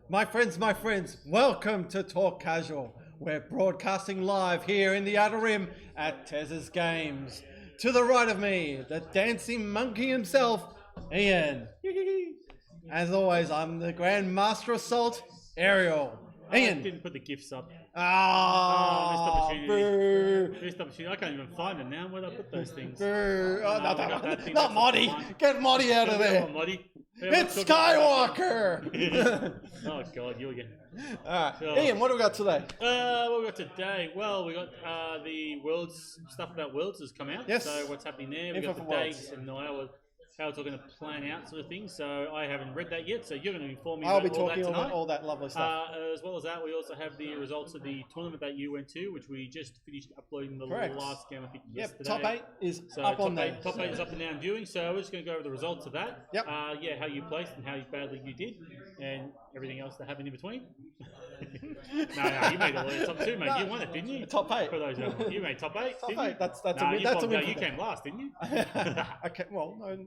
My friends, welcome to Talk Casual. We're broadcasting live here in the Outer Rim at Tez's Games. To the right of me, the dancing monkey himself, Ian. As always, I'm the Grand Master Assault, Ariel. Ian. I didn't put the gifts up. Missed opportunity. Boo. Missed opportunity. I can't even find them now. Where'd I put those things? Boo. Oh, No, we got that thing, not that's not the Moddy. one. Get Moddy out of there. Come on, Moddy. It's Skywalker. Oh God, you again. Alright, So- Ian, what do we got today? What we got today? Well, we got the Worlds stuff about Worlds has come out. Yes. So what's happening there? We Info got the for Worlds. dates and how it's all going to plan out, sort of thing. So I haven't read that yet. So you're going to inform me I'll about be all talking that about tonight. all that lovely stuff. As well as that, we also have the results of the tournament that you went to, which we just finished uploading the Correct. last game, I think, Yep, yesterday. top 8 is So up top on there. Top 8 is up and now and viewing. So we're just going to go over the results of that. Yep. Yeah, how you placed and how badly you did, and everything else that happened in between. No, you made all the top 2, mate. No, You won it, didn't you? Top 8. For those, you made top 8. Top didn't 8. You? That's No, a win. you That's a bombed win. out. You came last, didn't you? Okay, well, no.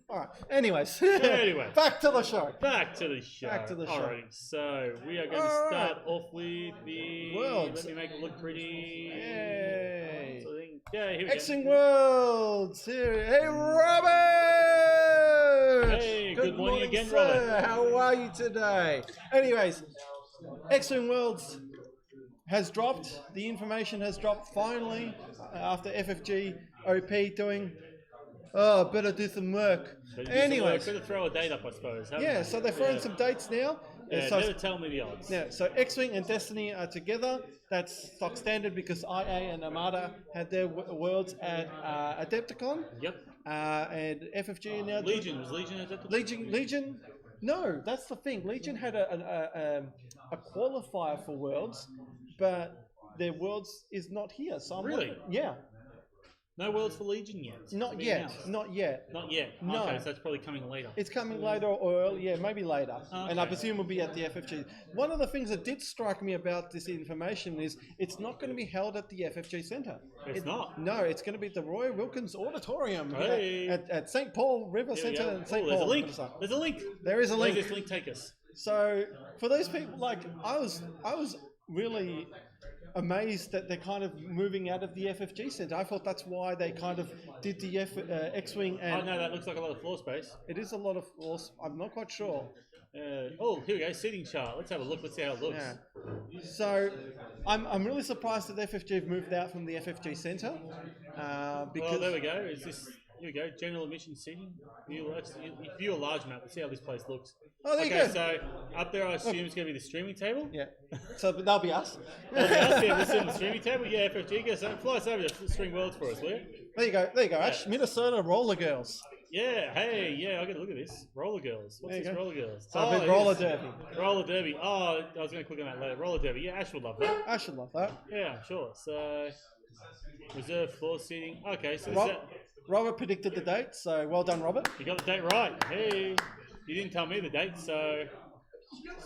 Alright. Anyways. Anyway. Back to the show. Back to the show. Back to the show. Alrighty, so we are going to start off with the Worlds. Let me make it look pretty. Yay. So then, yeah, here we X go. Wing Worlds. Here. Hey, Robert. Hey, good morning again, sir. Robert. How are you today? Anyways, X Wing Worlds has dropped. The information has dropped finally after FFG OP doing. Oh, better do some work. Anyways, Better throw a date up, I suppose. yeah. So they're throwing some dates now. Yeah, so never tell me the odds. Yeah, so X Wing and Destiny are together. That's stock standard because IA and Armada had their worlds at Adepticon. Yep. And FFG now. Legion was Legion at the Legion. No, that's the thing. Legion had a qualifier for worlds, but their worlds is not here. So I'm Really? Yeah. No worlds for Legion yet. Not Being yet. announced. Not yet. Not yet. No. Okay, so that's probably coming later. It's coming later or early, yeah, maybe later. And I Okay. presume will be at the FFG. One of the things that did strike me about this information is it's not going to be held at the FFG Centre. It's not? No, it's going to be at the Roy Wilkins Auditorium Hey. at St. Paul River Here we Centre go. and St. Oh, Paul. there's a link. Riverside. There's a link. There is a Where link. does this link take us? So for those people, like I was really amazed that they're kind of moving out of the FFG Centre. I thought that's why they kind of did the X-Wing Oh, and no, that looks like a lot of floor space. it is a lot of force. I'm not quite sure. Oh, here we go. Seating chart. Let's have a look. Let's see how it looks. Yeah. So I'm really surprised that FFG have moved out from the FFG Centre because Well, there we go. Is this? Here we go. General admission seating. View a large map. Let's see how this place looks. Oh, there you Okay, go. so up there, I assume it's going to be the streaming table. yeah. So but that'll be us. Yeah, we'll sit on the streaming table. Yeah, FFG, go so fly us over to String Worlds for us, will you? There you go, Ash. Minnesota Roller Girls. Yeah, hey, yeah, I got to look at this. Roller Girls. What's There you this go. Roller Girls? So with it roller is. derby. Roller Derby. Oh, I was going to click on that later. Roller Derby. Yeah, Ash would love that. I should love that. Yeah, sure. So, reserve floor seating. Okay, so Robert predicted the date, so well done, Robert. you got the date right. Hey, you didn't tell me the date, so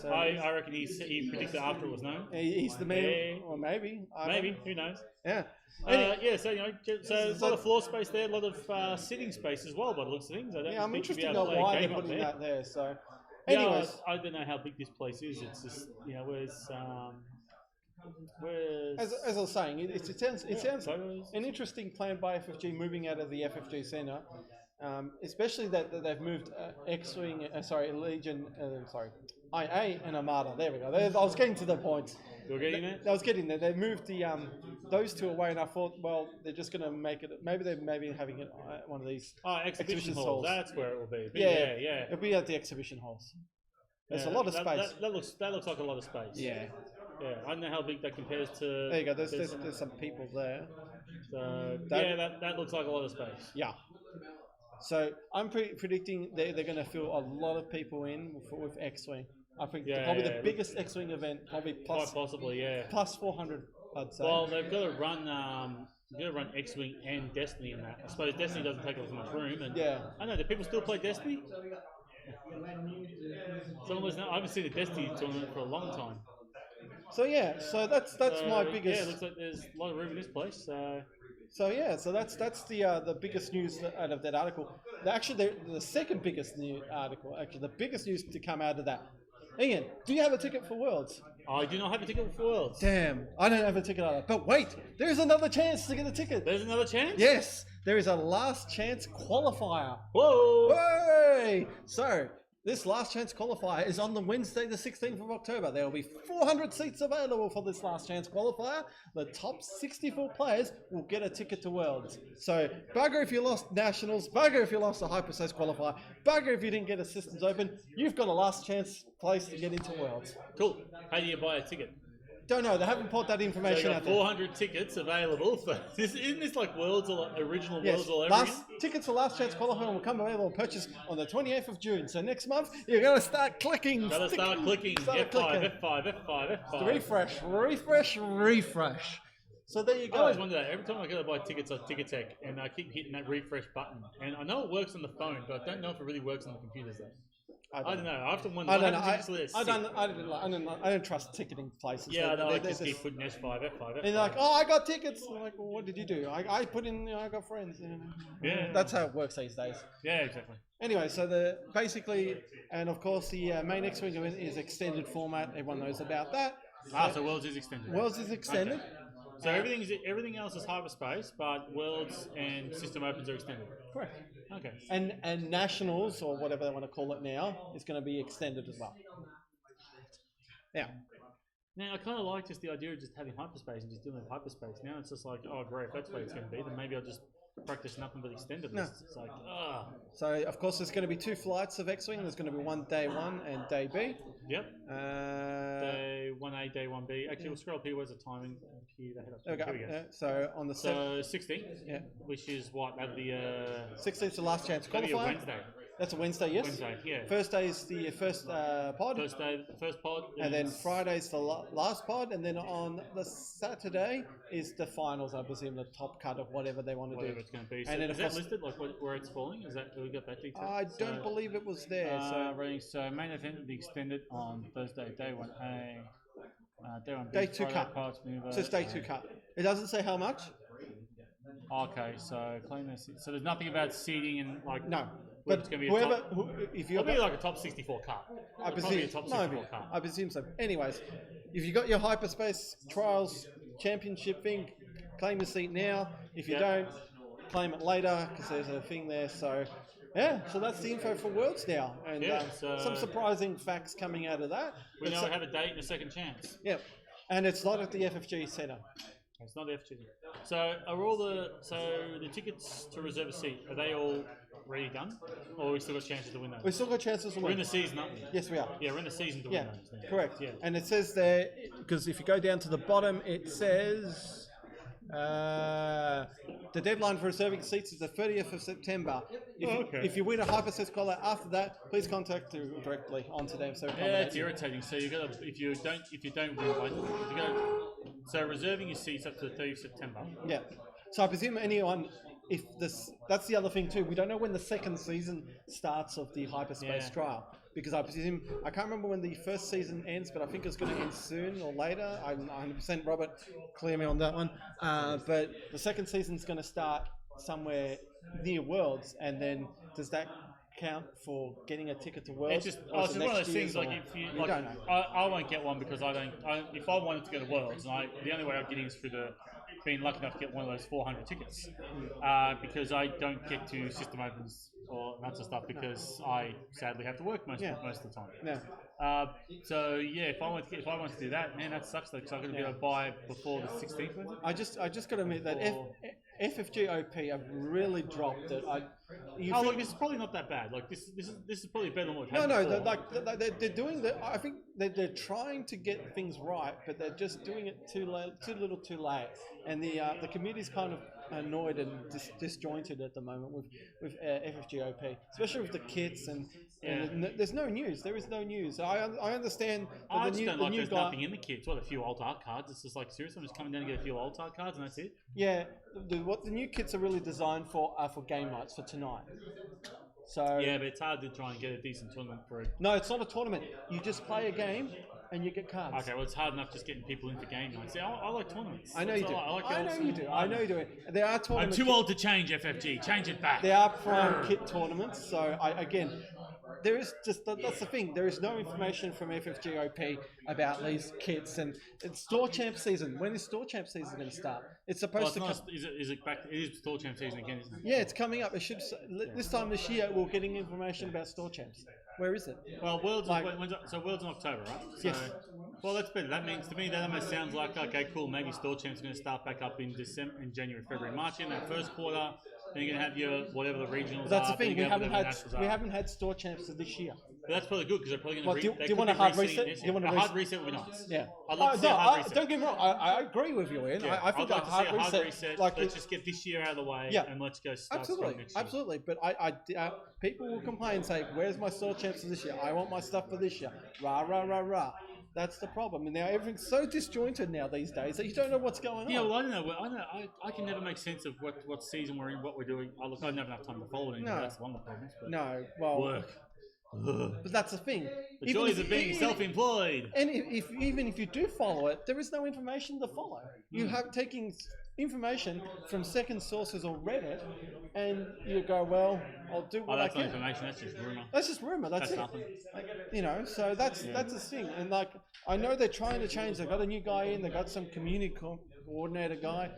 So I reckon he predicted after it was known. he's the man, Yeah. or maybe. I don't Maybe, know. who knows? Yeah. Yeah, so a lot of floor space there, a lot of sitting space as well. By the looks of things, I don't Yeah, I'm think you'll be interested to able know to play a why they're game up putting there. that there. So, Yeah, anyways, I don't know how big this place is. It's just where's as I was saying, it sounds photos? an interesting plan by FFG moving out of the FFG Centre, especially that they've moved X-Wing, Legion, IA and Armada. There we go. I was getting to the point. You're getting there? I was getting there. They moved the those two away, and I thought, well, they're just going to make it. Maybe they're having it at one of these. Oh, exhibition halls. halls. That's where it will be. But Yeah, yeah. It'll be at the exhibition halls. There's Yeah, a lot of space. That looks like a lot of space. Yeah. Yeah, I don't know how big that compares to. There you go. There's some people there. So, That- that looks like a lot of space. Yeah. So I'm predicting they're going to fill a lot of people in with X-Wing. I think probably the biggest X-Wing event, probably Quite possibly, yeah. plus 400, I'd say. Well, they've got to run. X Wing and Destiny in that. I suppose Destiny doesn't take up as much room. And Yeah. I know. Do people still play Destiny? I haven't seen a Destiny tournament for a long time. So yeah, so that's my biggest. Yeah, it looks like there's a lot of room in this place. So yeah, so that's the biggest news out of that article. Actually, the second biggest news article. Actually, the biggest news to come out of that Ian, do you have a ticket for Worlds? I do not have a ticket for Worlds. Damn, I don't have a ticket either. But wait, there is another chance to get a ticket. There's another chance? Yes, there is a last chance qualifier. Whoa! Hey! So, this last chance qualifier is on the Wednesday, the 16th of October. There will be 400 seats available for this last chance qualifier. The top 64 players will get a ticket to Worlds. So, bugger if you lost Nationals, bugger if you lost the Hyperspace qualifier, bugger if you didn't get a Systems Open, you've got a last chance place to get into Worlds. Cool. How do you buy a ticket? Don't know, they haven't put that So information you got out there. 400 tickets available for this. Isn't this like Worlds or original Yes, Worlds all over again? tickets for last chance qualifier will come available and purchase on the 28th of June. So next month, you're going to start clicking. Gotta start clicking. Start F5, clicking. F5, F5, F5. Refresh. So there you I go. always wonder that. Every time I go to buy tickets on Ticket Tech, and I keep hitting that refresh button. And I know it works on the phone, but I don't know if it really works on the computers though. I don't know. I often wonder. I don't know. I don't trust ticketing places. Yeah, They- I they- just they- keep putting S5, F5, F5. And they're like, oh, I got tickets. I'm like, well, what did you do? I put in, I got friends. Yeah. That's how it works these days. Yeah, exactly. Anyway, so and of course the main X Wing event is extended format. Everyone knows about that. So Worlds is extended. Worlds is extended. Okay. So everything else is hyperspace, but Worlds and System Opens are extended. Correct. Okay. And Nationals, or whatever they want to call it now, is going to be extended as well. Now I kind of like just the idea of just having hyperspace and just dealing with hyperspace. Now it's just like, oh great, if that's what it's going to be, then maybe I'll just practice nothing but extended lists. It's like, So of course there's going to be 2 flights of X Wing. There's going to be one day 1 and day B. Yep. Day 1A, day 1B. Actually, we'll scroll up here. Where's the timing? Here, here we go. So on the 16th. Yeah. Which is what? That'd be 16th is the last chance that'd be a qualifier. Wednesday. That's a Wednesday, yes. Wednesday, yeah. First day is the first pod. First day, first pod. And then Friday's the last pod, and then on the Saturday is the finals. I presume the top cut of whatever they want to whatever do. it's going to be. So And then is that listed, like where it's falling? Is that we got that detail? I don't believe it was there. So main event will be extended on Thursday, day 1A. Day 1B. Day 2 Friday, cut. parts maneuver. So it's day 2 cut. It doesn't say how much. Okay, so claim this. So there's nothing about seating and like. No. But But it's going to be whoever, a top, if you're it'll be like a top 64 cut. I Probably presume, a top 64 cut. I presume so. Anyways, if you got your hyperspace trials championship thing, claim your seat now. If you don't, claim it later because there's a thing there. So yeah, so that's the info for Worlds now, and some surprising facts coming out of that. We now have a date and a second chance. Yeah, and it's not at the FFG Centre. It's not FG. So are all the tickets to reserve a seat, are they all already done, or we still got chances to win those? We've still got chances to win. We're in the season, aren't we? Yes, we are. Yeah, we're in the season to win those. Yeah. Correct. Yeah. And it says there, because if you go down to the bottom, it says the deadline for reserving seats is the 30th of September. If you win a hyperspace caller after that, please contact them directly onto them. So it's irritating. So you got to if you don't win one, you got so reserving your seats up to the 30th of September. Yeah. So I presume anyone, if that's the other thing too. We don't know when the second season starts of the hyperspace trial, because I presume I can't remember when the first season ends, but I think it's going to end soon or later. I'm 100% Robert, clear me on that one. But the second season's going to start somewhere near Worlds, and then does that count for getting a ticket to Worlds? It's just it's one of those things. Like if you like, don't know. I won't get one because I don't. If I wanted to go to Worlds, and the only way I'm getting is through being lucky enough to get one of those 400 tickets, because I don't get to System Opens or that sort of stuff because I sadly have to work most of the time. Yeah. So yeah, if I wanted to do that, man, that sucks though because I'm going to be able to buy before the 16th. I just got to admit that FFG OP have really dropped it. Look, this is probably not that bad. Like this is probably better than what we've had before. They're doing that. I think they're trying to get things right, but they're just doing it too little, too late. And the community's kind of annoyed and disjointed at the moment with FFG OP, especially with the kits and there's no news. There is no news. I understand. That I just don't like there's nothing in the kits. What, a few alt art cards? It's just like seriously, I'm just coming down to get a few alt art cards and that's it. Yeah, what the new kits are really designed for are for game nights for tonight. So yeah, but it's hard to try and get a decent tournament for it. No, it's not a tournament. You just play a game and you get cards. Okay, well it's hard enough just getting people into game nights. See, I like tournaments. I know you do. I know you do. I know you do it. There are tournaments. I'm too old to change FFG. Change it back. There are prime kit tournaments. So again, there is just that's the thing. There is no information from FFGOP about these kits, and it's Store Champ season. When is Store Champ season going to start? It's supposed to come. Is it back? It is Store Champ season again, isn't it? Yeah, it's coming up. It should this time this year. We're getting information about Store Champs. Where is it? Well, Worlds Worlds in October, right? So, Yes. Well, that's better. That means to me that almost sounds like okay, cool. Maybe Store Champ's going to start back up in January, February, March in that first quarter. Then you're going to have your whatever the regionals But that's are. the thing. We haven't had Store Champs this year. But that's probably good because they're probably going to. Do you want a hard reset? Do you want a hard reset? Would be nice. Yeah. I'd love to see a hard reset. Don't get me wrong. I agree with you, Ian. Yeah, I think I'd like a hard to see a reset. like let's just get this year out of the way, and let's go start absolutely, next year. absolutely. But people will complain and say, "Where's my Store Champs for this year? I want my stuff for this year." Rah rah rah rah. That's the problem. And now everything's so disjointed now these days that you don't know what's going on. Yeah, well, I don't know. I can never make sense of what season we're in, what we're doing. I don't have enough time to follow it. No. That's one of the problems. But no, well, work. But that's the thing. The joys of being self-employed. And even if you do follow it, there is no information to follow. You have taking information from second sources or Reddit, and you go, well, I'll do what I can. That's not information. That's just rumor. That's just rumor. That's it. Nothing. You know, so that's the thing. And like, I know they're trying to change. They've got a new guy in. They've got some community coordinator guy,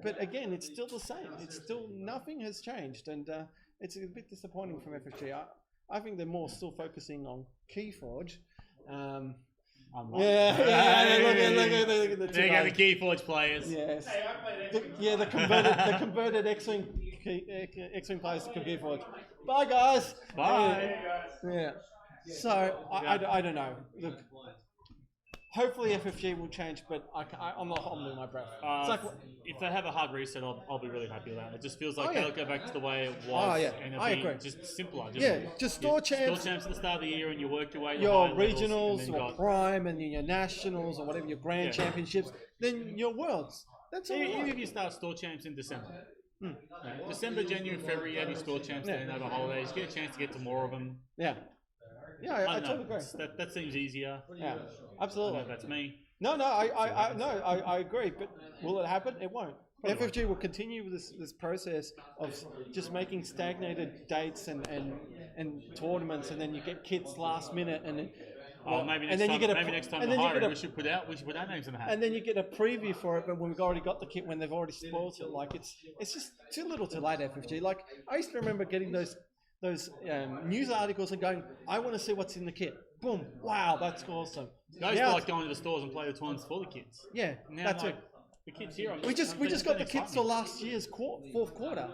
but again, it's still the same. It's still nothing has changed, and it's a bit disappointing from FFG. I think they're more still focusing on Keyforge. Yeah, look at the two. There you go, the Keyforge players. Yes. The converted X Wing players to Keyforge. Bye guys. Bye. Yeah. So I don't know. Look, hopefully FFG will change, but I'm not holding my breath. It's like, if they have a hard reset, I'll be really happy with that. It just feels like they'll go back to the way it was. And it'll be just simpler. Just Store Champs. Store Champs at the start of the year, and you work your way to your high regionals, levels, or Prime, and your nationals, or whatever, your grand championships, then your worlds. That's all. Even if you start Store Champs in December. December, January, February, you have your Store Champs then over holidays. Get a chance to get to more of them. Yeah. Yeah, I totally agree. That seems easier. Yeah, absolutely. That's me. No, I agree. But will it happen? It won't. FFG will continue with this process of just making stagnated dates and tournaments, and then you get kits last minute, and then maybe next time the hiring we should put our names in the hat. And then you get a preview for it, but when we've already got the kit, when they've already spoiled it, like it's just too little, too late. FFG. Like I used to remember getting those news articles and going, I want to see what's in the kit. Boom! Wow, that's awesome. I used to like going to the stores and play the tournaments for the kids. Yeah, now, that's it. The kids here. We just got the kits for last year's fourth quarter.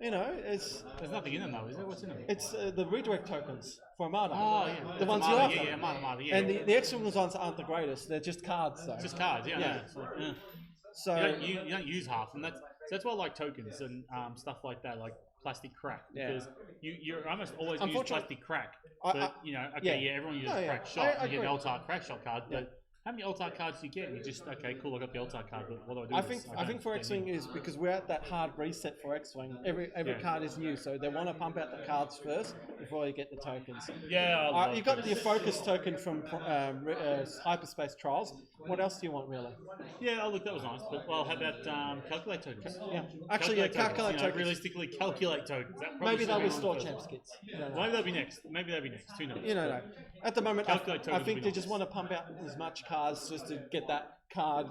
You know, there's nothing in them though, is there? What's in them? It's the redirect tokens for Armada. Oh yeah, the ones you offer. Armada, And the X Wing ones aren't the greatest. They're just cards, though. Just cards, yeah. So you don't use half, and that's why I like tokens and stuff like that, like plastic crack, because you're almost always use plastic crack. But everyone uses crack shot. You get an LTAR crack shot card, but how many LTAR cards do you get? And you just cool, I got the LTAR card, but what do I do? I think for X Wing is because we're at that hard reset for X Wing. Every card is new, so they want to pump out the cards first before you get the tokens. Yeah, you got your focus token from Hyperspace Trials. What else do you want, really? Yeah, look, that was nice. But how about calculate tokens? Yeah, actually, calculate tokens. Realistically, calculate tokens. Maybe they'll be Store Champs kits. Maybe they'll be next. Who knows? You know, at the moment, I think they just want to pump out as much cards just to get that card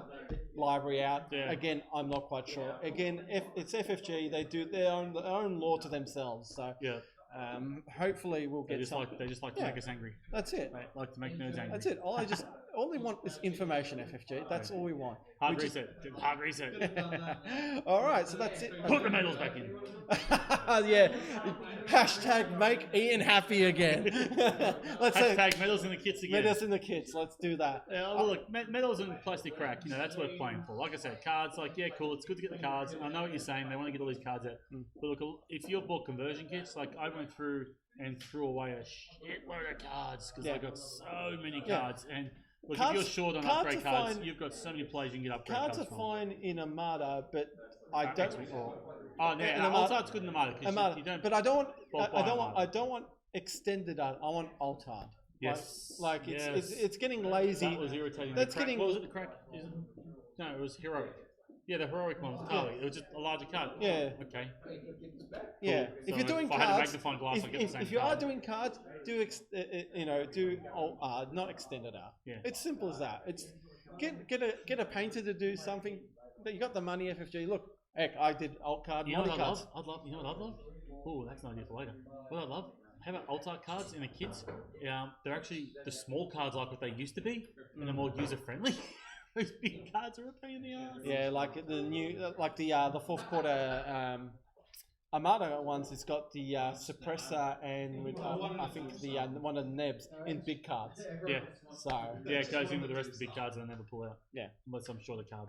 library out. Yeah. Again, I'm not quite sure. Again, it's FFG. They do their own law to themselves. So hopefully we'll get something. They just like to make us angry. That's it. They like to make nerds angry. That's it. All they want is information, FFG. That's all we want. Hard reset. All right, so that's it. Put the medals back in. Yeah. Hashtag make Ian happy again. Hashtag medals in the kits again. Medals in the kits. Let's do that. Yeah, look, medals and plastic crack. That's what we're playing for. Like I said, cards. Cool. It's good to get the cards. I know what you're saying. They want to get all these cards out. But look, if you've bought conversion kits, like I went through and threw away a shitload of cards because I got so many cards and. Look, if you're short on upgrade cards, you've got so many players you can get upgrade cards. Cards are fine in Armada, but I don't. Altard's good in Armada. You don't. But I don't want extended art. I want Altard. Yes. It's getting lazy. That was irritating. That's getting. What was it? The crack? No, it was heroic. Yeah, the heroic one was Carly. It was just a larger card. Yeah. Okay. Yeah. Cool. If So you're doing if I had a cards, magnifying glass, I'd get the same if you card. are doing cards, not extended art. Yeah. It's simple as that. It's get a painter to do something. That you got the money, FFG. Look, heck, I did alt card, You know multi what I cards. love? You know what I love? Oh, that's an idea for later. What I love? How about alt art cards in the kits? They're actually the small cards like what they used to be, and they're more user friendly. Those big cards are a pain in the ass. Yeah, like the new, like the fourth quarter Armada ones. It's got the suppressor and with, I think the one of the nebs in big cards. Yeah. So Yeah, it goes in with the rest of the big cards and I never pull out. yeah, Unless I'm sure the card.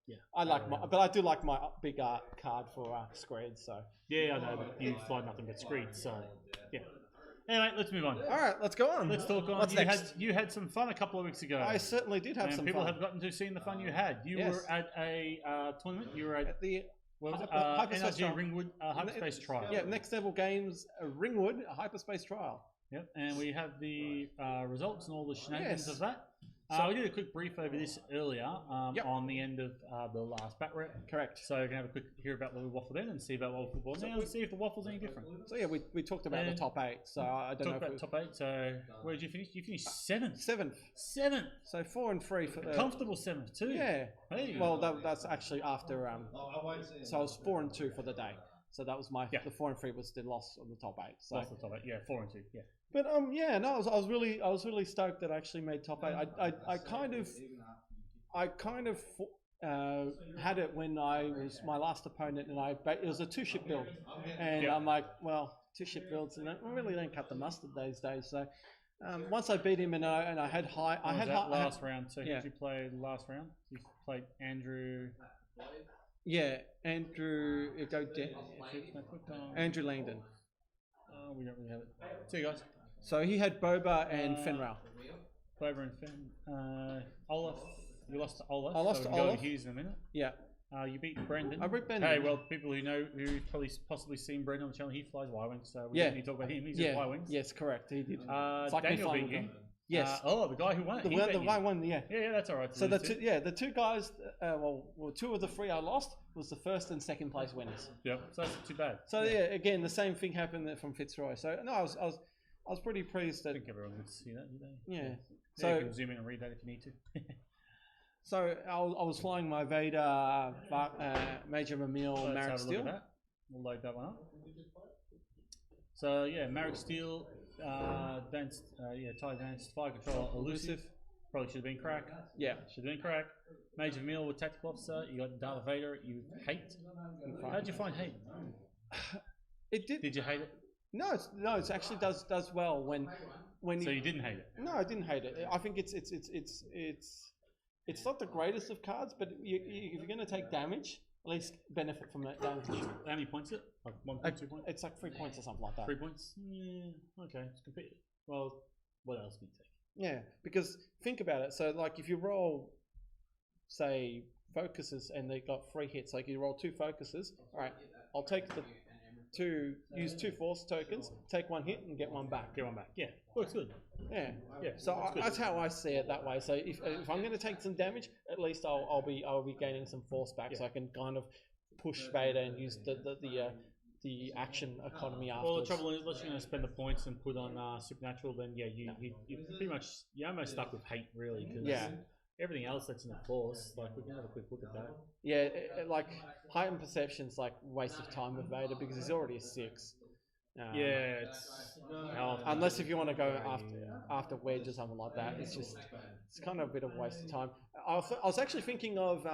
Yeah. I like but I do like my big art card for Screed. So Yeah, I know, but you fly nothing but Screed, so yeah. Anyway, let's move on. all right, let's go on. Let's talk on. What's next? You had some fun a couple of weeks ago. I certainly did have and some people fun. have gotten to see the fun you had. You Yes. were at a tournament. You were at The what was it? Hyperspace NRG Trial. Ringwood Hyperspace Trial. Yeah, Next Level Games Ringwood, a hyperspace trial. Yep, and we have the results and all the shenanigans Yes. of that. So- we did a quick brief over this earlier Yep. on the end of the last bat rep. Correct. So we can have a quick hear about the waffle then and see about waffle football now and see if the waffle's any different. So yeah, we talked about the And top 8. So I don't Talk know about if top 8. So where did you finish? You finished 7th. 7th. 7th. So 4 and 3 for Comfortable 7th too. yeah. Hey. Well, that's actually after so I was 4 and 2 for the day. So that was my Yeah. the 4 and 3 was the loss of the top 8. So Lost the top 8. Yeah, 4 and 2. Yeah. but yeah, no, I was really stoked that I actually made top 8. I kind of had it when I was my last opponent, and it was a 2-ship build, and Yeah. I'm like, well, 2-ship builds, and I really don't cut the mustard these days. So once I beat him, and I had high, I had high, last round. So yeah. who did you play last round? You played Andrew. yeah, Andrew, Andrew Langdon. We don't really have it. See you guys. So he had Boba and Fenral. Boba and Finn. Olaf. You lost to Olaf. I lost so to we can go Olaf. to Hughes in a minute. Yeah. You beat Brendan. I beat Brendan. Hey, well, people who've probably possibly seen Brendan on the channel, he flies Y-Wings, so we Yeah. don't need to talk about him. He's Yeah. just Y-Wings. Yes, correct. He did. It's like me Daniel flying beat you. with him. Yes. The guy who won it. The he one, beat the you. one, one, yeah. Yeah, that's all right. So the two guys, well, 2 of the 3 I lost was the first and second place winners. Yep. So that's not too bad. So yeah, again, the same thing happened from Fitzroy. So no, I was pretty pleased I that think everyone would see that, did they? yeah. So you So can zoom in and read that if you need to. so I was flying my Vader, Major Mamil, Let's Marek have a look at Steel. that. We'll load that one up. So yeah, Marek Steel, advanced, tie advanced, fire control, elusive. Probably should have been crack. Yeah. Should have been crack. Major Meal with tactical officer. You got Darth Vader. You hate. How'd you find hate? It did. Did you hate it? No, it actually does well when So you didn't hate it. No, I didn't hate it. I think it's not the greatest of cards, but if you're going to take damage, at least benefit from that damage. How many points is it? Like 1 point, 2 points? It's like 3 points or something like that. 3 points? Yeah. Okay. It's competitive. Well, what else would you take? Yeah, because think about it. So like if you roll, say, focuses and they got 3 hits, like you roll 2 focuses, all right, I'll take use 2 force tokens, take 1 hit and get 1 back. Get 1 back. Yeah. Works good. Yeah. Yeah. So that's good. that's how I see it that way. So if I'm going to take some damage, at least I'll be gaining some force back, so I can kind of push Vader and use the action economy afterwards. Well, the trouble is, unless you're going to spend the points and put on supernatural, then yeah, you pretty much you're almost stuck with hate really. Cause Yeah. Everything else that's in the force, like we can have a quick look at that. Yeah, like heightened perception's like waste of time with Vader because he's already a 6. Yeah, it's Unless if you want to go after Wedge or something like that, it's kind of a bit of a waste of time. I was actually thinking of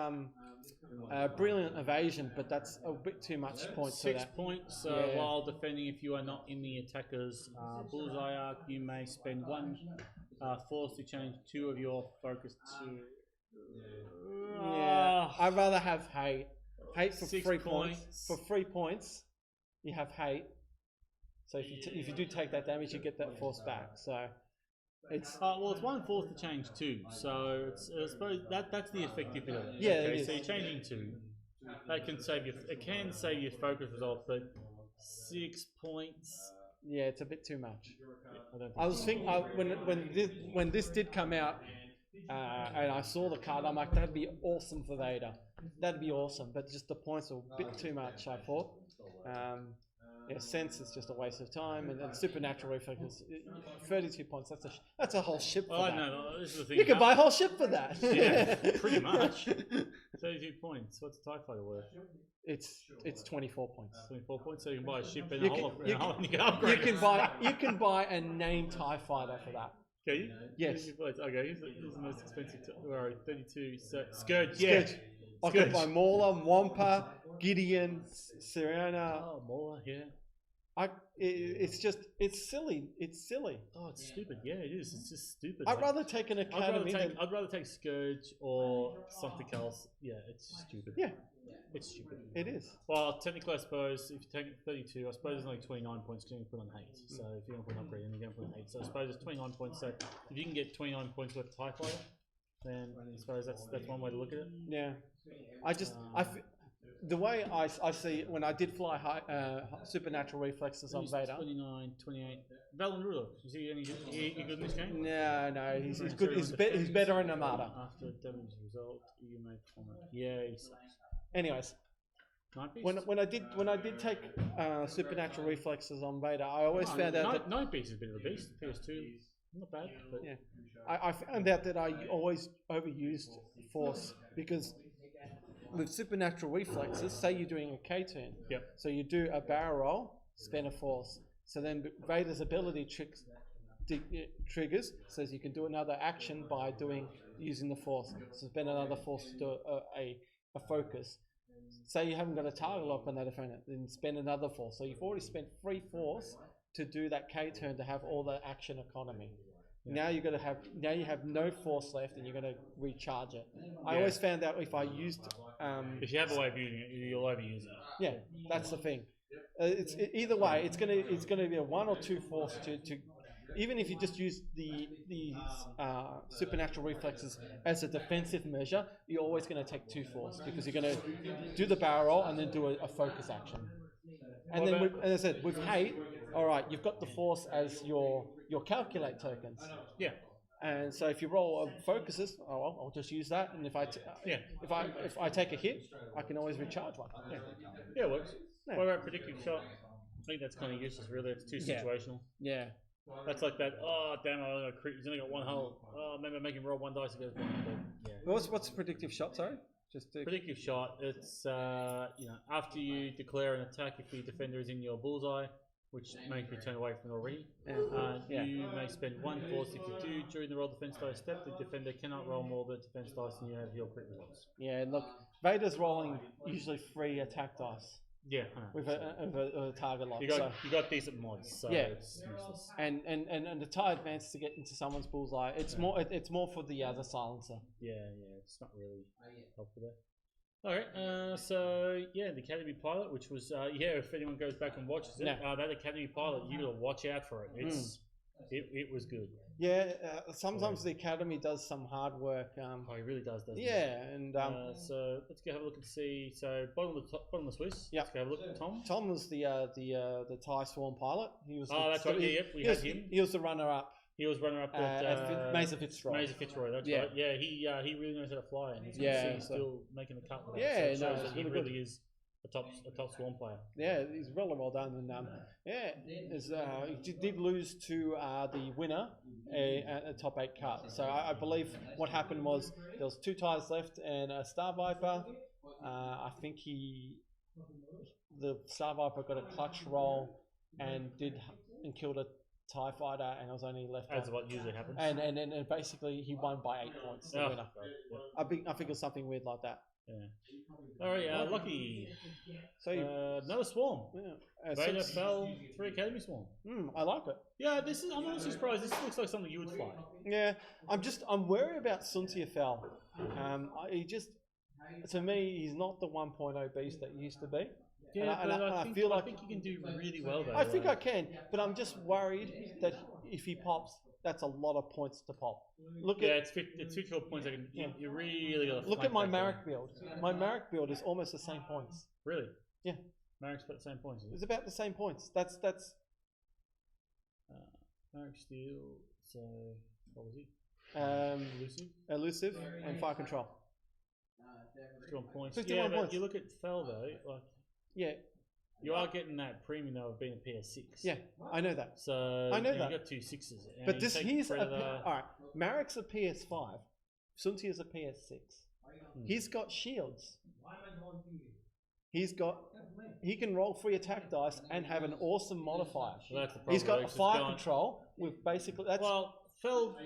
Brilliant Evasion, but that's a bit too much points. 6 for that. points Yeah. while defending. If you are not in the attacker's bullseye arc, you may spend 1 force to change 2 of your focus to. Yeah, I'd rather have hate. Hate for 6 3 points. For 3 points, you have hate. So if you do take that damage, you get that force back. So it's well, it's 1 force to change 2, so it's I suppose that's the effective bit of it. Yeah, Okay, it is. so you're changing 2. That can save you. It can save your focus result, but 6 points. yeah, it's a bit too much. I don't think I was thinking when this did come out, and I saw the card. I'm like, that'd be awesome for Vader. That'd be awesome, but just the points are a bit too much, I thought. Sense is just a waste of time, and then supernatural reflex is 32 points. That's a whole ship for that. No, this is the thing. You can buy a whole ship for that. Yeah, pretty much. 32 points. What's a TIE fighter worth? It's 24 points. 24 points, so you can buy a ship and you can upgrade. You can buy a named TIE fighter for that. Can you? Yes. Okay, here's the most expensive. Where are 32? Scourge. Yeah. I could buy Mauler, Wampa, Gideon, Sirena. Oh, Mauler, yeah. It's silly. It's silly. Oh, it's stupid. Yeah, it is. It's just stupid. I'd rather take an Academy. I'd rather take Scourge or something else. Yeah, it's stupid. Yeah. It's stupid. It is. Well, technically, I suppose if you take 32, I suppose there's only 29 points because you're going to put on 8. So if you're going to put an upgrade, then you're going to put on 8. So I suppose it's 29 points. So if you can get 29 points worth of TIE fighter, then I suppose that's one way to look at it. Yeah. The way I see when I did fly supernatural reflexes on Vader. 29, 28. Valen Ruler, is he any good in this game? No, he's good. He's better in Armada. After damage result, you may comment. Yeah, he sucks. Anyways, when I did take supernatural reflexes on Vader, I always found out that Night Beast is a bit of a beast. PS2, not bad. But yeah, I found out that I always overused Force because with supernatural reflexes, say you're doing a K turn, so you do a barrel roll, spend a Force. So then Vader's ability triggers, says you can do another action by using the Force. So spend another Force to do a focus. Say you haven't got a target lock on that opponent, then spend another Force. So you've already spent 3 Force to do that K turn to have all the action economy. Yeah. Now you have no Force left, and you're going to recharge it. I always found out if I used if you have a way of using it, you'll overuse it. Yeah, that's the thing. Either way, it's gonna be a 1 or 2 Force to even if you just use the supernatural reflexes as a defensive measure, you're always going to take 2 Force because you're going to do the barrel roll and then do a focus action. And then, as I said, with hate, all right, you've got the Force as your calculate tokens. Yeah. And so if you roll focuses, I'll just use that. And if I take a hit, I can always recharge one. Yeah, it works. Yeah. What about predictive shot? I think that's kind of useless, really. It's too situational. Yeah. That's like that. Oh damn! He's only got 1 hull. Oh, maybe make him roll 1 dice. It goes wrong. But, yeah. What's a predictive shot? Sorry. Predictive shot. It's after you declare an attack, if the defender is in your bullseye, which makes you turn away from it already. You may spend 1 Force. If you do during the roll defense dice step, the defender cannot roll more than defense dice, and you have your crit results. Yeah. Look, Vader's rolling usually 3 attack dice. Yeah, with a target lock. You got decent mods, so it's useless. And the TIE advance to get into someone's bullseye. It's more for the silencer. Yeah, it's not really helpful there. Alright, so the Academy pilot, which was if anyone goes back and watches it, that Academy pilot, you gotta watch out for it. It was good. Yeah, sometimes the Academy does some hard work. It really does, doesn't it? Yeah, and so let's go have a look and see. So bottom of the Swiss. Yeah. Let's go have a look at Tom. Tom was the TIE Swarm pilot. He was. That's right. We had him. He was the runner-up. He was runner-up at Mesa Fitzroy. That's right. Yeah, he really knows how to fly, and he's still making the cut. With that. So it shows that he really is a top Swarm player. Yeah, he's really well done, and he did lose to the winner at a top 8 cut. So I believe what happened was there was 2 TIEs left and a Star Viper. I think the Star Viper got a clutch roll and killed a TIE fighter, and I was only left. That's what usually happens. And basically he won by 8 points. The winner. I think it was something weird like that. Yeah. Alright, Lucky. So another Swarm. Yeah. Vader fell 3 Academy Swarm. I like it. Yeah, I'm honestly surprised. This looks like something you would fly. Yeah, I'm wary about Suntia Fell. To me, he's not the 1.0 beast that he used to be. Yeah, I think you can do really well there. I think I can, but I'm just worried that if he pops, that's a lot of points to pop. It's 54 points. You really got to look at my Marek build. My Marek build is almost the same points. Really? Yeah. Marek's about the same points. It's about the same points. That's. Marek Steel. So what was he? elusive, and fire control. 51 points. 51 but points. you look at Fell though, like Yeah, you are getting that premium though of being a PS6. yeah, I know that. So I know that. you got 2 6s. But this here's all right. Marek's a PS5. Sunti is a PS6. He's got shields. He can roll 3 attack dice and have an awesome modifier. Well, that's the problem. He's got a fire control with basically that's. Well, Fell,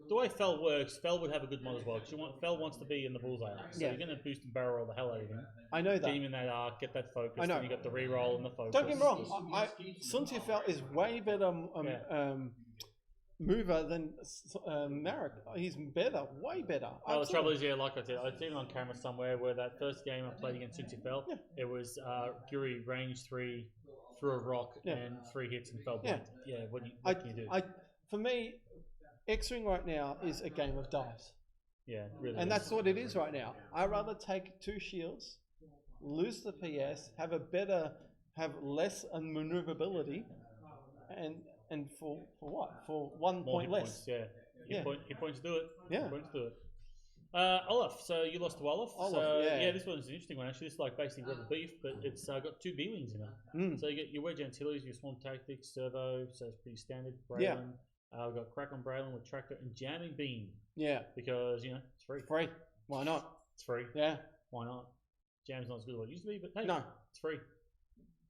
the way Fell works, Fell would have a good mod as well. Because Fell wants to be in the bullseye arc, so you're going to boost and barrel roll the hell out of him. I know that. Get him in that arc, get that focus. I know. Then you got the reroll and the focus. Don't get me wrong. Sunti Fell is way better mover than Marek. He's better, way better. Well, the trouble is, like I said, I've seen on camera somewhere where that first game I played against Sunti Fell, it was Guri range 3, threw a rock, and 3 hits and fell blind. Yeah, what can you do? For me, X Wing right now is a game of dice. Yeah, really. And that's what it is right now. I'd rather take 2 shields, lose the PS, have less maneuverability, and for what? For 1 point less. Points, hit points do it. Yeah. Hit points do it. Olaf, so you lost to Olaf. This one's an interesting one actually. It's like basically Rebel Beef, but it's got 2 B-Wings in it. So you get your Wedge Antilles, your Swarm Tactics, Servo, so it's pretty standard. Braylon. We've got Crack on Braylon with Tractor and Jamming Beam. Yeah. Because, it's free. Free. Why not? It's free. Yeah. Why not? Jam's not as good as it used to be, but hey, no. It's free.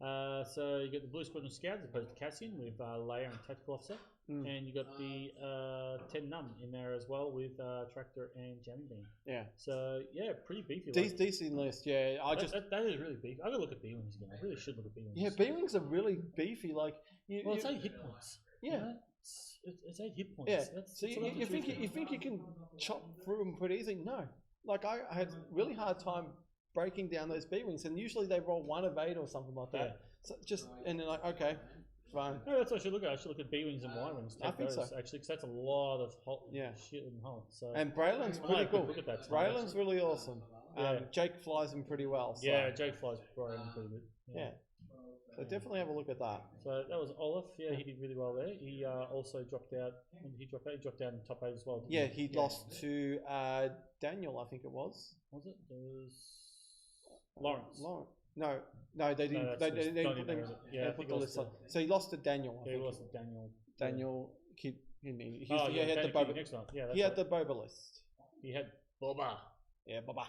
So you get the Blue Squadron Scouts as opposed to Cassian with Leia and Tactical Officer. And you got the 10 Num in there as well with Tractor and Jamming Beam. Yeah. So, pretty beefy. Decent list, yeah. That is really beefy. I gotta look at B-Wings again. I really should look at B-Wings. Yeah, B-Wings are really beefy. Like, it's 8 hit points. Yeah. It's 8 hit points. Yeah. So you think you can chop through them pretty easy? No. Like, I had a really hard time breaking down those B-Wings, and usually they roll 1 of 8 or something like that. So and then like, okay, fine. No, that's what I should look at. I should look at B-Wings and Y-Wings. I think so. Actually, because that's a lot of shit in the hull. So and Braylon's pretty cool. Braylon's really awesome. Jake flies him pretty well. So. Yeah, Jake flies Braylon pretty good. Yeah. So definitely have a look at that. So that was Olaf. Yeah, he did really well there. He also dropped out. When did he drop out? He dropped out in top 8 as well. He lost to Daniel, I think it was. Was it? It was Lawrence. No, they didn't. They put the list on. So he lost to Daniel. He lost to Daniel. Daniel Kid. He had the Boba. Next one. Yeah, he had the Boba list. He had Boba. Yeah, Boba.